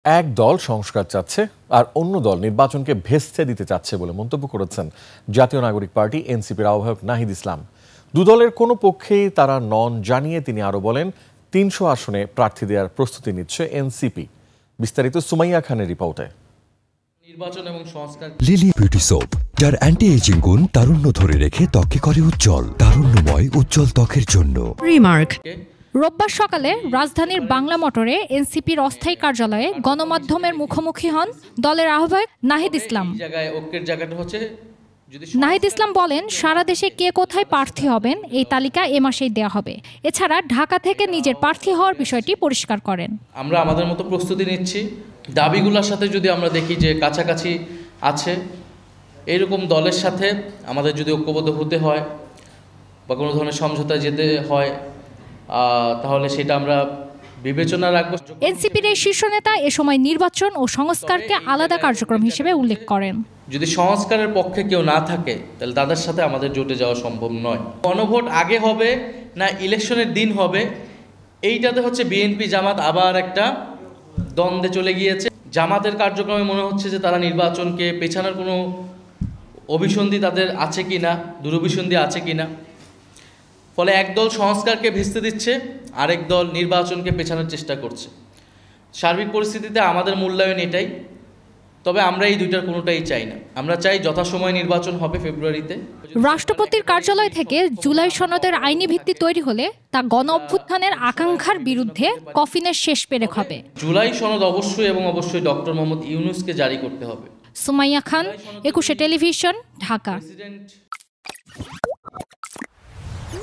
এক দল সংস্কার চাচ্ছে আর অন্য দল নির্বাচনকে ভেস্তে দিতে চাচ্ছে বলে মন্তব্য করেছেন জাতীয় নাগরিক পার্টি এনসিপির আহ্বায়ক নাহিদ ইসলাম। দুদলের কোনো পক্ষেই তারা নন জানিয়ে তিনি আরো বলেন ৩০০ আসনে প্রার্থী দেওয়ার প্রস্তুতি নিচ্ছে এনসিপি। বিস্তারিত সুমাইয়া খানের রিপোর্টে। নির্বাচন এবং সংস্কার। লিলি বিউটি সোপ, যার অ্যান্টি এজিং গুণ তারুণ্য ধরে রেখে ত্বককে করে উজ্জ্বল। তারুণ্যময় উজ্জ্বল ত্বকের জন্য রিমার্ক। রোববার সকালে রাজধানীর বাংলা মোটরে এনসিপির অস্থায়ী কার্যালয়ে গণমাধ্যমের মুখোমুখি হন দলের আহ্বায়ক নাহিদ ইসলাম। নাহিদ ইসলাম বলেন, সারা দেশে কে কোথায় প্রার্থী হবেন এই তালিকা এ মাসেই দেওয়া হবে। এছাড়া ঢাকা থেকে নিজের প্রার্থী হওয়ার বিষয়টি পরিষ্কার করেন। আমরা আমাদের মতো প্রস্তুতি নিচ্ছি। দাবিগুলোর সাথে যদি আমরা দেখি যে কাছাকাছি আছে, এইরকম দলের সাথে আমাদের যদি ঐক্যবদ্ধ হতে হয় বা কোনো ধরনের সমঝোতায় যেতে হয়, তাহলে সেটা আমরা বিবেচনা রাখবো। এনসিপির এই শীর্ষ নেতা এ সময় নির্বাচন ও সংস্কারকে আলাদা কার্যক্রম হিসেবে উল্লেখ করেন। যদি সংস্কারের পক্ষে কেউ না থাকে তাহলে তাদের সাথে আমাদের জোটে যাওয়া সম্ভব নয়। গণভোট আগে হবে না ইলেকশনের দিন হবে, এইটাতে হচ্ছে বিএনপি জামাত আবার একটা দ্বন্দ্বে চলে গিয়েছে। জামাতের কার্যক্রমে মনে হচ্ছে যে তারা নির্বাচনকে পেছানোর কোনো অভিসন্ধি তাদের আছে কিনা, দুরভিসন্ধি আছে কিনা। ফলে একদল সংস্কারকে ভেস্তে দিচ্ছে, আরেক দল নির্বাচনকে পেছানোর চেষ্টা করছে। সার্বিক পরিস্থিতিতে আমাদের মূল্যায়ন এটাই। তবে আমরা এই দুইটার কোনোটাই চাই না। আমরা চাই যথাসময়ে নির্বাচন হবে ফেব্রুয়ারিতে। রাষ্ট্রপতির কার্যালয় থেকে জুলাই সনদের আইনি ভিত্তি তৈরি হলে তা গণ অভ্যুত্থানের আকাঙ্ক্ষার বিরুদ্ধে কফিনের শেষ পেরেক হবে। জুলাই সনদ অবশ্যই ডক্টর মোহাম্মদ ইউনূসকে জারি করতে হবে। সুমাইয়া খান, ২১ টেলিভিশন, ঢাকা।